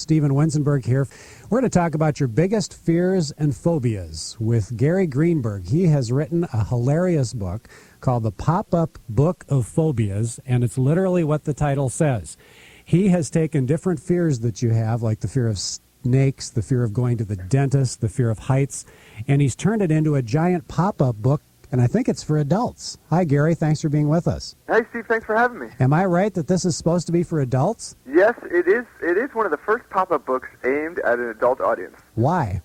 Steven Winsenberg here. We're going to talk about your biggest fears and phobias with Gary Greenberg. He has written a hilarious book called The Pop-Up Book of Phobias, and it's literally what the title says. He has taken different fears that you have, like the fear of snakes, the fear of going to the dentist, the fear of heights, and he's turned it into a giant pop-up book, and I think it's for adults. Hi, Gary. Thanks for being with us. Hey, Steve. Thanks for having me. Am I right that this is supposed to be for adults? Yes, it is. It is one of the first pop-up books aimed at an adult audience. Why?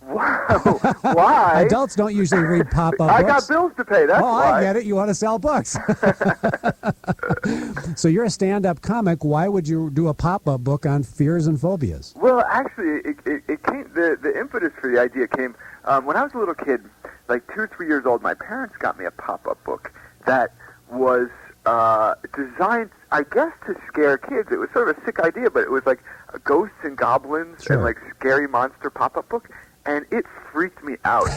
Wow. Why? Adults don't usually read pop-up books. I got bills to pay, that's why. I get it. You want to sell books. So you're a stand-up comic. Why would you do a pop-up book on fears and phobias? Well, actually, it came. The impetus for the idea came when I was a little kid, like 2 or 3 years old. My parents got me a pop-up book that was designed, I guess, to scare kids. It was sort of a sick idea, but it was like ghosts and goblins and like scary monster pop-up book. And it freaked me out,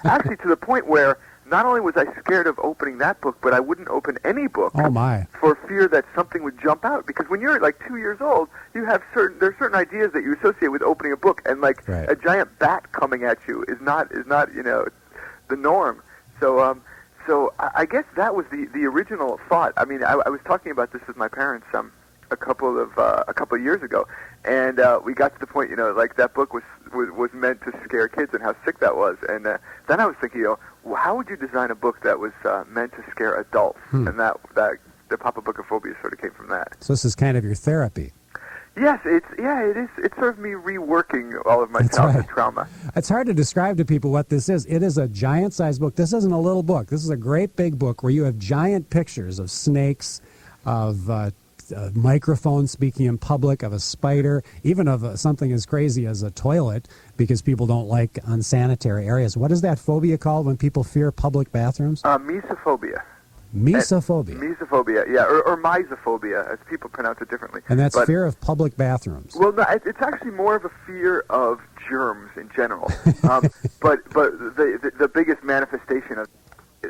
actually to the point where not only was I scared of opening that book, but I wouldn't open any book for fear that something would jump out. Because when you're like 2 years old, there's certain ideas that you associate with opening a book, and like a giant bat coming at you is not the norm. So I guess that was the original thought. I mean, I was talking about this with my parents a couple of years ago, and we got to the point, like that book was meant to scare kids and how sick that was. And then I was thinking, how would you design a book that was meant to scare adults? And that the Pop-Up Book of Phobias sort of came from that. So this is kind of your therapy. Yes, it is. It's sort of me reworking all of my childhood trauma. It's hard to describe to people what this is. It is a giant-sized book. This isn't a little book. This is a great big book where you have giant pictures of snakes, of a microphone speaking in public, of a spider, even of something as crazy as a toilet, because people don't like unsanitary areas. What is that phobia called when people fear public bathrooms? Mesophobia. Mesophobia. Mesophobia, yeah, or misophobia, as people pronounce it differently. And that's fear of public bathrooms. Well, no, it's actually more of a fear of germs in general. But the biggest manifestation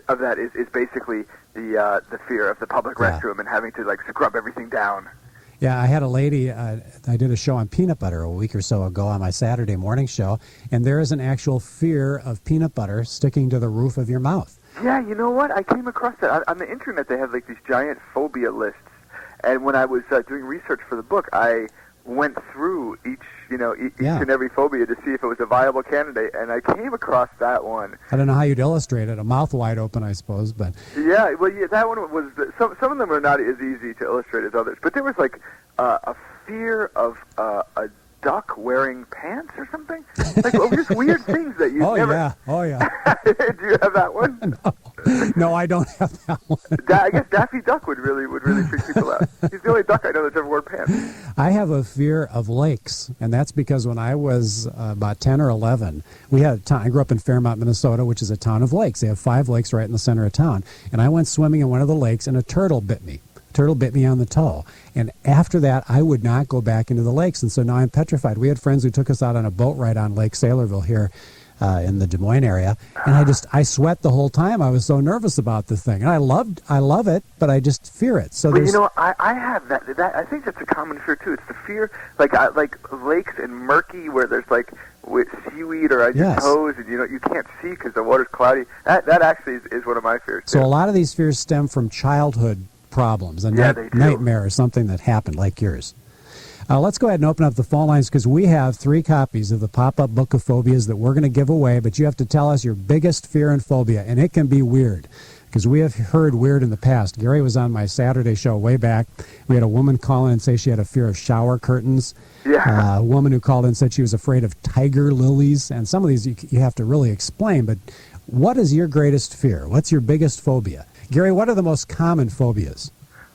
of that is basically the fear of the public restroom and having to like scrub everything down. Yeah, I had a lady, I did a show on peanut butter a week or so ago on my Saturday morning show, and there is an actual fear of peanut butter sticking to the roof of your mouth. Yeah, you know what? I came across that. On the internet, they have like these giant phobia lists, and when I was doing research for the book, I went through each and every phobia to see if it was a viable candidate, and I came across that one. I don't know how you'd illustrate it, a mouth wide open, I suppose, but... Yeah, well, that one was... Some of them are not as easy to illustrate as others, but there was like a fear of a duck wearing pants or something? Like just weird things that you never... Oh, yeah. Do you have that one? No, I don't have that one. I guess Daffy Duck would really freak people out. He's the only duck I know that's ever worn pants. I have a fear of lakes, and that's because when I was about 10 or 11, we had a town. I grew up in Fairmont, Minnesota, which is a town of lakes. They have 5 lakes right in the center of town. And I went swimming in one of the lakes, and a turtle bit me. Turtle bit me on the toe. And after that, I would not go back into the lakes. And so now I'm petrified. We had friends who took us out on a boat ride on Lake Saylorville here in the Des Moines area. And I sweat the whole time. I was so nervous about the thing. And I love it, but I just fear it. So I have that. I think that's a common fear, too. It's the fear, like lakes and murky where there's like with seaweed or your toes, and you can't see because the water's cloudy. That actually is one of my fears, too. So a lot of these fears stem from childhood problems, a nightmare or something that happened like yours. Let's go ahead and open up the phone lines because we have 3 copies of the Pop-Up Book of Phobias that we're going to give away, but you have to tell us your biggest fear and phobia, and it can be weird because we have heard weird in the past. Gary was on my Saturday show way back. We had a woman call in and say she had a fear of shower curtains. Yeah. A woman who called in and said she was afraid of tiger lilies, and some of these you have to really explain, but what is your greatest fear? What's your biggest phobia? Gary, what are the most common phobias?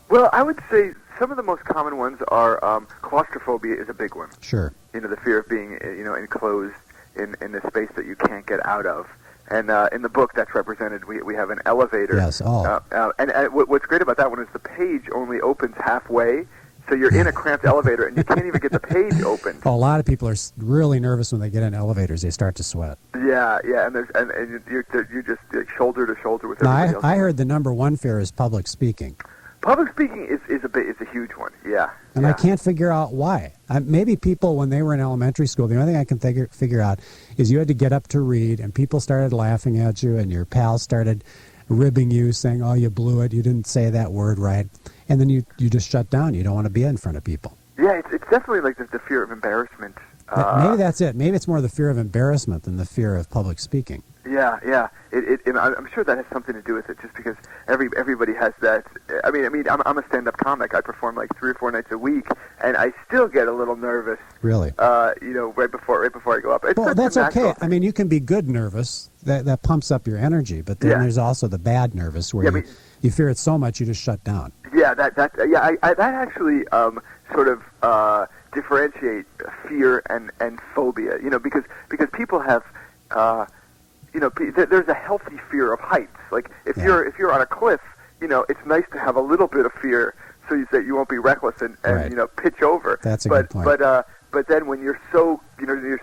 Well, I would say some of the most common ones are claustrophobia is a big one. Sure. The fear of being enclosed in a space that you can't get out of. And in the book that's represented, we have an elevator. Yes. And what's great about that one is the page only opens halfway. So you're in a cramped elevator, and you can't even get the page open. A lot of people are really nervous when they get in elevators. They start to sweat. Yeah, and you're just like shoulder to shoulder with everybody else. I heard the number 1 fear is public speaking. Public speaking is a huge one. Yeah. And I can't figure out why. Maybe people, when they were in elementary school, the only thing I can figure out is you had to get up to read, and people started laughing at you, and your pals started ribbing you, saying, "Oh, you blew it. You didn't say that word right," and then you just shut down. You don't want to be in front of people. Yeah, it's definitely like the fear of embarrassment. Maybe that's it. Maybe it's more the fear of embarrassment than the fear of public speaking. Yeah. I'm sure that has something to do with it, just because everybody has that. I mean, I'm a stand-up comic. I perform like 3 or 4 nights a week, and I still get a little nervous. Really? Right before I go up. Well, that's okay. I mean, you can be good nervous. That pumps up your energy, but then there's also the bad nervous where you fear it so much you just shut down. Yeah, that actually sort of differentiate fear and phobia. Because people have. There's a healthy fear of heights. Like if you're on a cliff, it's nice to have a little bit of fear so that you won't be reckless and pitch over. That's a good point. But then when you're so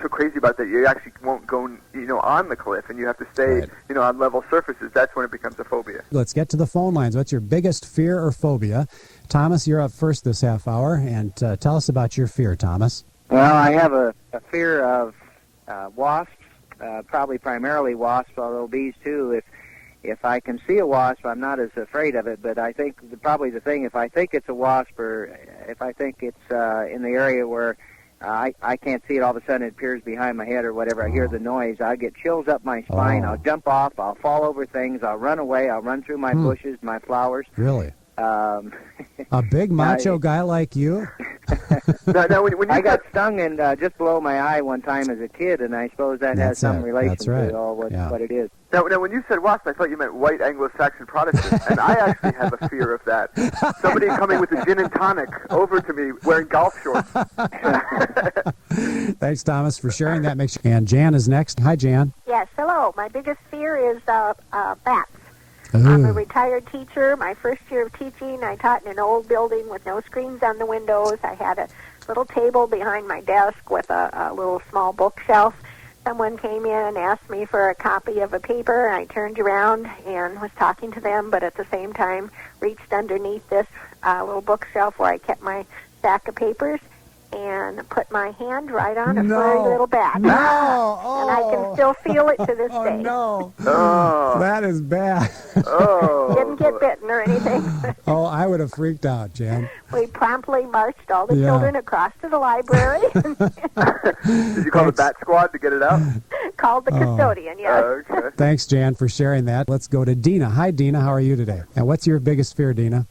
crazy about that, you actually won't go on the cliff, and you have to stay on level surfaces. That's when it becomes a phobia. Let's get to the phone lines. What's your biggest fear or phobia? Thomas, you're up first this half hour, and tell us about your fear, Thomas. Well, I have a fear of wasps. Probably primarily wasps, although bees too. If I can see a wasp, I'm not as afraid of it. But I think probably the thing, if I think it's a wasp, or if I think it's in the area where I can't see it, all of a sudden it appears behind my head or whatever, I hear the noise, I get chills up my spine. I'll jump off, I'll fall over things, I'll run away, I'll run through my bushes, my flowers. Really? A big macho guy like you? Now, when I got stung and just below my eye one time as a kid, and I suppose that has some relation to all what it is. Now, when you said wasp, I thought you meant white Anglo-Saxon Protestants, and I actually have a fear of that. Somebody coming with a gin and tonic over to me wearing golf shorts. Thanks, Thomas, for sharing that. And Jan is next. Hi, Jan. Yes, hello. My biggest fear is bats. I'm a retired teacher. My first year of teaching, I taught in an old building with no screens on the windows. I had a little table behind my desk with a little small bookshelf. Someone came in and asked me for a copy of a paper, and I turned around and was talking to them, but at the same time reached underneath this little bookshelf where I kept my stack of papers and put my hand right on a furry little bat. No! And I can still feel it to this day. No. Oh. That is bad. Oh. Didn't get bitten or anything. Oh, I would have freaked out, Jan. We promptly marched all the children across to the library. Did you call the bat squad to get it out? Called the custodian, yes. Okay. Thanks, Jan, for sharing that. Let's go to Dina. Hi, Dina. How are you today? And what's your biggest fear, Dina?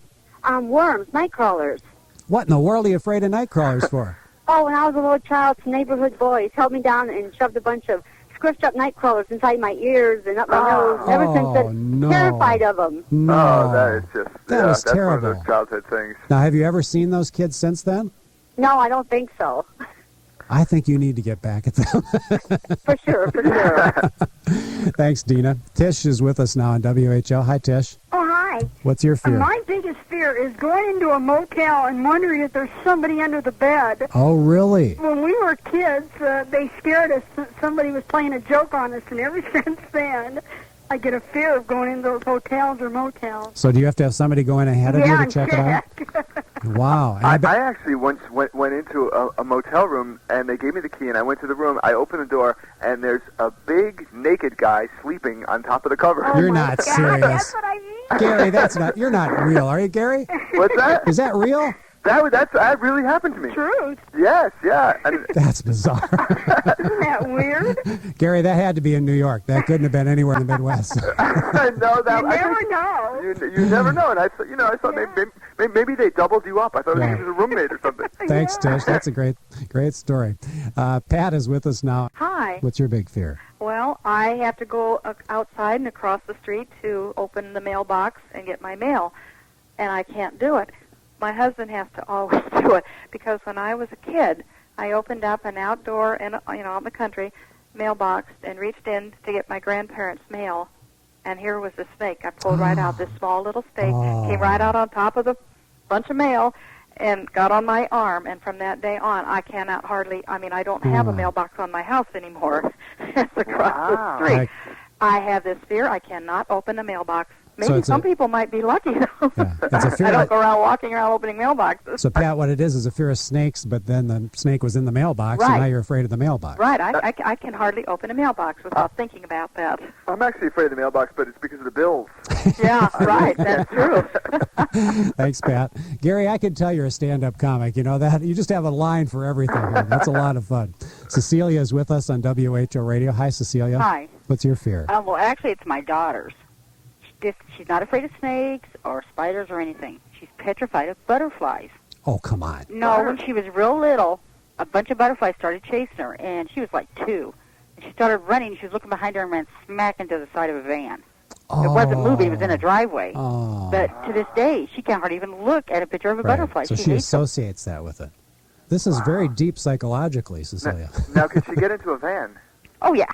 Worms, night crawlers. What in the world are you afraid of night crawlers for? Oh, when I was a little child, some neighborhood boys held me down and shoved a bunch of squished up night crawlers inside my ears and up my nose. Ever since then, terrified of them. No. Oh, that is just that's terrible. One of those childhood things. Now, have you ever seen those kids since then? No, I don't think so. I think you need to get back at them. For sure. Thanks, Dina. Tish is with us now on WHO. Hi, Tish. Oh, hi. What's your fear? My biggest fear is going into a motel and wondering if there's somebody under the bed. Oh, really? When we were kids, they scared us that somebody was playing a joke on us, and ever since then, I get a fear of going into those hotels or motels. So do you have to have somebody go in ahead of you to check it out? Wow. I actually once went into a motel room, and they gave me the key, and I went to the room. I opened the door, and there's a big naked guy sleeping on top of the cover. You're not serious. That's what I mean. Gary, you're not real, are you, Gary? What's that? Is that real? That really happened to me. Truth. Yes, yeah. And That's bizarre. Isn't that weird? Gary, that had to be in New York. That couldn't have been anywhere in the Midwest. no, that You never know. You never know, and I thought maybe they doubled you up. I thought he was a roommate or something. Thanks, Tish. That's a great story. Pat is with us now. Hi. What's your big fear? Well, I have to go outside and across the street to open the mailbox and get my mail, and I can't do it. My husband has to always do it, because when I was a kid, I opened up an outdoor, out in the country, mailbox and reached in to get my grandparents' mail, and here was the snake. I pulled right out this small little snake, came right out on top of the bunch of mail, and got on my arm, and from that day on, I cannot I don't have a mailbox on my house anymore. It's across the street. I have this fear. I cannot open a mailbox. Maybe some people might be lucky, though. Yeah, it's a fear. I don't go around walking around opening mailboxes. So, Pat, what it is a fear of snakes, but then the snake was in the mailbox, and now you're afraid of the mailbox. Right. I can hardly open a mailbox without thinking about that. I'm actually afraid of the mailbox, but it's because of the bills. Yeah, right. That's true. Thanks, Pat. Gary, I can tell you're a stand-up comic. You know that? You just have a line for everything. That's a lot of fun. Cecilia is with us on WHO Radio. Hi, Cecilia. Hi. What's your fear? Well, actually, it's my daughter's. She's not afraid of snakes or spiders or anything. She's petrified of butterflies. Oh, come on. No, when she was real little, a bunch of butterflies started chasing her, and she was like 2. And she started running. She was looking behind her and ran smack into the side of a van. Oh. It wasn't moving. It was in a driveway. Oh. But to this day, she can't hardly even look at a picture of a butterfly. So she associates that with it. This is very deep psychologically, Cecilia. Now, could she get into a van? Oh, yeah.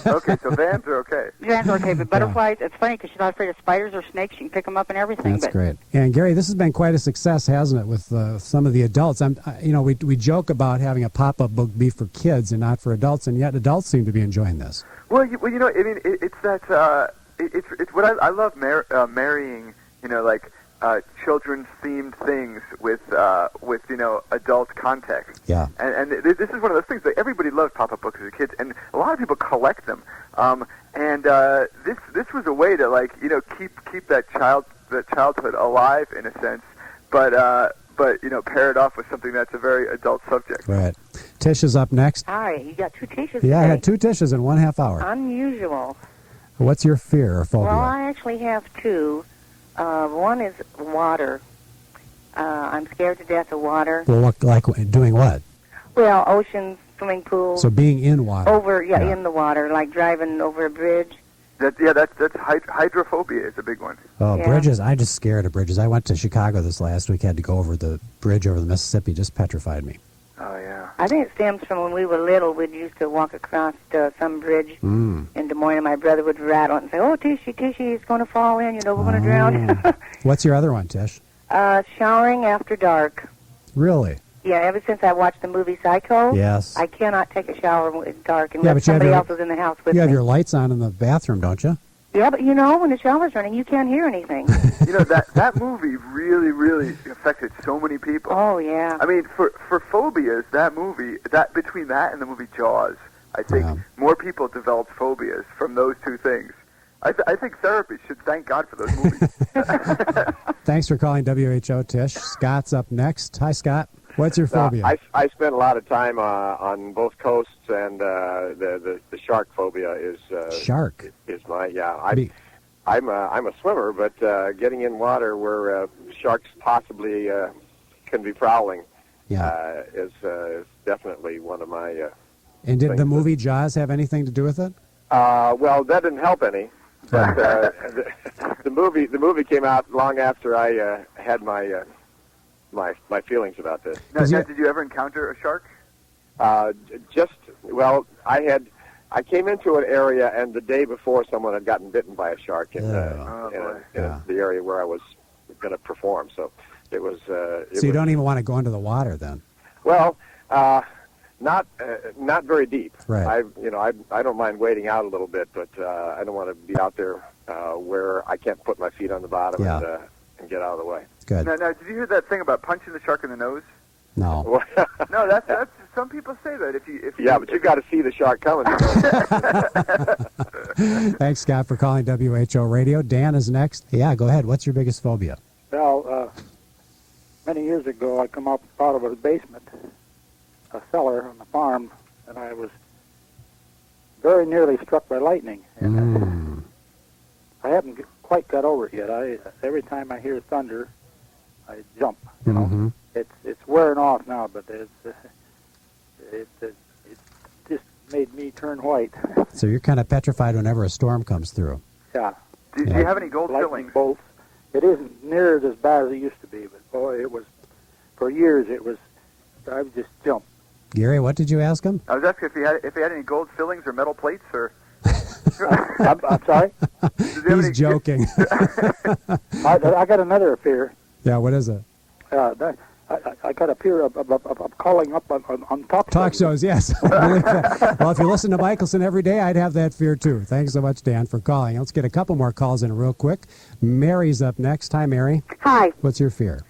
Okay, so vans are okay. Vans are okay, but butterflies, it's funny because she's not afraid of spiders or snakes. She can pick them up and everything. That's great. And, Gary, this has been quite a success, hasn't it, with some of the adults? We joke about having a pop-up book be for kids and not for adults, and yet adults seem to be enjoying this. Well, I mean, it's that, it's what I love marrying, children's themed things with adult context. Yeah. And this is one of those things that everybody loves pop-up books as kids, and a lot of people collect them. This was a way to keep that childhood alive in a sense, but pair it off with something that's a very adult subject. Right. Tish is up next. Hi, you got 2 Tishes Yeah, today. I had 2 Tishes in 1/2 hour. Unusual. What's your fear or phobia? Well, I actually have 2. One is water. I'm scared to death of water. Well, doing what? Well, oceans, swimming pools. So being in water. In the water, like driving over a bridge. That's hydrophobia is a big one. Oh, bridges. I'm just scared of bridges. I went to Chicago this last week, had to go over the bridge over the Mississippi. Just petrified me. Oh, yeah. I think it stems from when we were little. We used to walk across some bridge in Des Moines, and my brother would rattle it and say, "Oh, Tishy, it's going to fall in. We're going to drown." What's your other one, Tish? Showering after dark. Really? Yeah, ever since I watched the movie Psycho, yes, I cannot take a shower when it's dark unless somebody else is in the house with me. You have your lights on in the bathroom, don't you? Yeah, but when the shower's running, you can't hear anything. That movie really, really affected so many people. Oh, yeah. I mean, for phobias, that movie, between that and the movie Jaws, I think more people developed phobias from those 2 things. I think therapy should thank God for those movies. Thanks for calling WHO, Tish. Scott's up next. Hi, Scott. What's your phobia? I spent a lot of time on both coasts, and the shark phobia is shark is my I'm a swimmer, but getting in water where sharks possibly can be prowling is definly one of my. And did the movie Jaws have anything to do with it? Well, that didn't help any. But the movie came out long after I had my feelings about this. Now, did you ever encounter a shark? I came into an area, and the day before, someone had gotten bitten by a shark in the area where I was going to perform. So it was. You don't even want to go into the water then? Well, not very deep. Right. I don't mind wading out a little bit, but I don't want to be out there where I can't put my feet on the bottom and get out of the way. Good. Now, did you hear that thing about punching the shark in the nose? No. No, that's some people say that if you but you got to see the shark coming. Thanks, Scott, for calling WHO Radio. Dan is next. Yeah, go ahead. What's your biggest phobia? Well, many years ago, I come out of a basement, a cellar on the farm, and I was very nearly struck by lightning. And I haven't quite got over it yet. Every time I hear thunder, I jump. You know, it's wearing off now, but it just made me turn white. So you're kind of petrified whenever a storm comes through. Yeah. Do you have any gold fillings? Bolts. It isn't near as bad as it used to be, but boy, it was for years. I would just jump. Gary, what did you ask him? I was asking if he had any gold fillings or metal plates or. I'm sorry? He's joking. I got another fear. Yeah, what is it? I got a fear of calling up on talk shows. Yes. I believe that. Well, if you listen to Michelson every day, I'd have that fear too. Thanks so much, Dan, for calling. Let's get a couple more calls in real quick. Mary's up next. Hi, Mary. Hi. What's your fear?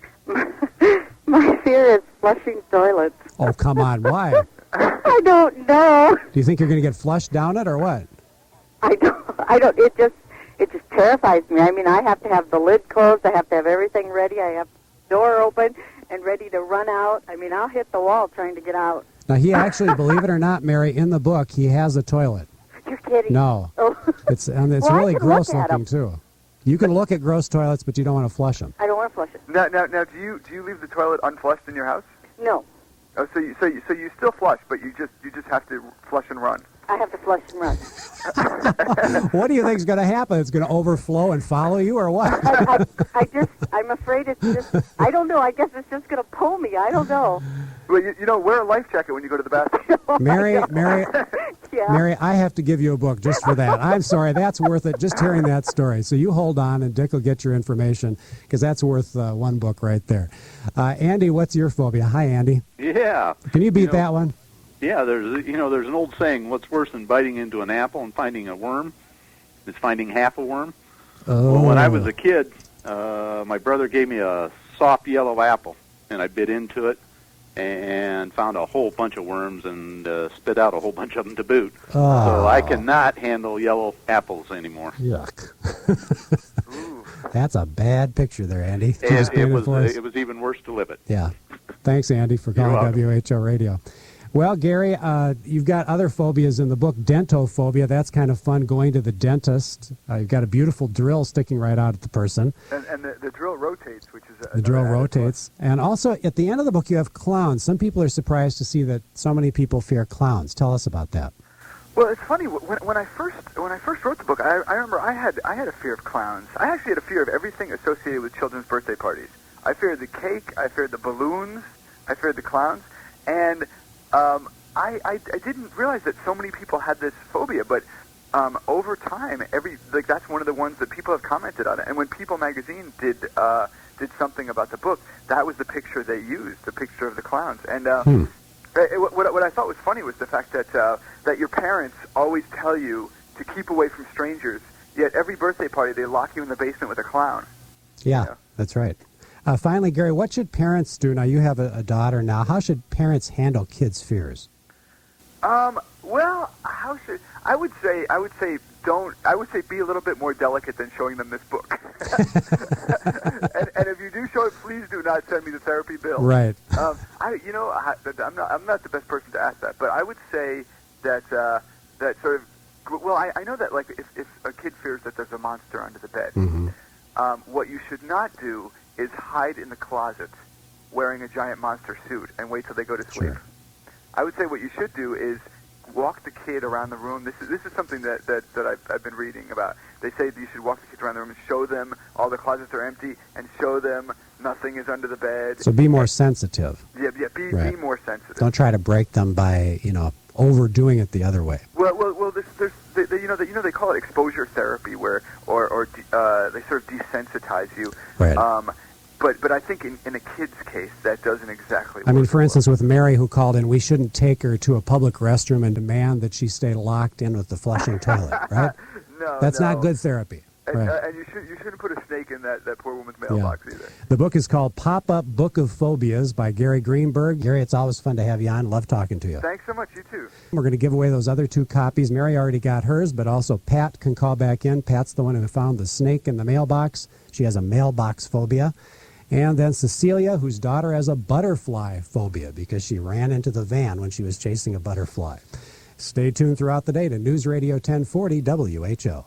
My fear is flushing toilets. Oh, come on. Why? I don't know. Do you think you're going to get flushed down it or what? I don't. It just terrifies me. I mean, I have to have the lid closed. I have to have everything ready. I have the door open and ready to run out. I mean, I'll hit the wall trying to get out. Now, he actually, believe it or not, Mary, in the book, he has a toilet. You're kidding. No. Oh. It's well, really gross looking, too. You can look at gross toilets, but you don't want to flush them. I don't want to flush it. Now, do you leave the toilet unflushed in your house? No. Oh, so you still flush, but you just have to flush and run. I have to flush and run. What do you think is going to happen? It's going to overflow and follow you, or what? I'm afraid it's just, I don't know. I guess it's just going to pull me. I don't know. Well, wear a life jacket when you go to the bathroom. Mary, yeah. Mary, I have to give you a book just for that. I'm sorry, that's worth it, just hearing that story. So you hold on, and Dick will get your information, because that's worth one book right there. Andy, what's your phobia? Hi, Andy. Yeah. Can you beat that one? Yeah, there's an old saying, what's worse than biting into an apple and finding a worm is finding half a worm. Oh. Well, when I was a kid, my brother gave me a soft yellow apple, and I bit into it and found a whole bunch of worms and spit out a whole bunch of them to boot. Oh. So I cannot handle yellow apples anymore. Yuck. That's a bad picture there, Andy. It was even worse to live it. Yeah. Thanks, Andy, for calling WHO Radio. Well, Gary, you've got other phobias in the book. Dentophobia, that's kind of fun, going to the dentist. You've got a beautiful drill sticking right out at the person. And the drill rotates, which is the drill rotates. And also, at the end of the book, you have clowns. Some people are surprised to see that so many people fear clowns. Tell us about that. Well, it's funny. When I first wrote the book, I remember I had a fear of clowns. I actually had a fear of everything associated with children's birthday parties. I feared the cake. I feared the balloons. I feared the clowns. And I didn't realize that so many people had this phobia, but over time, that's one of the ones that people have commented on it. And when People magazine did something about the book, that was the picture they used, the picture of the clowns. And what I thought was funny was the fact that your parents always tell you to keep away from strangers, yet every birthday party they lock you in the basement with a clown. Yeah, that's right. Finally, Gary, what should parents do? Now, you have a daughter now. How should parents handle kids' fears? Well, I would say be a little bit more delicate than showing them this book. and if you do show it, please do not send me the therapy bill. Right. I'm not the best person to ask that, but I would say that sort of. Well, I know that if a kid fears that there's a monster under the bed, what you should not do is hide in the closet wearing a giant monster suit and wait till they go to sleep. Sure. I would say what you should do is walk the kid around the room. This is something that I've been reading about. They say that you should walk the kids around the room and show them all the closets are empty and show them nothing is under the bed. So be more sensitive. Yeah, be more sensitive. Don't try to break them by, overdoing it the other way. Well, they call it exposure therapy, where they sort of desensitize you. Right. But I think in a kid's case, that doesn't exactly work. I mean, for instance, with Mary, who called in, we shouldn't take her to a public restroom and demand that she stay locked in with the flushing toilet, right? That's not good therapy. And you shouldn't put a snake in that poor woman's mailbox either. The book is called Pop-Up Book of Phobias by Gary Greenberg. Gary, it's always fun to have you on. Love talking to you. Thanks so much. You too. We're going to give away those other 2 copies. Mary already got hers, but also Pat can call back in. Pat's the one who found the snake in the mailbox. She has a mailbox phobia. And then Cecilia, whose daughter has a butterfly phobia because she ran into the van when she was chasing a butterfly. Stay tuned throughout the day to News Radio 1040 WHO.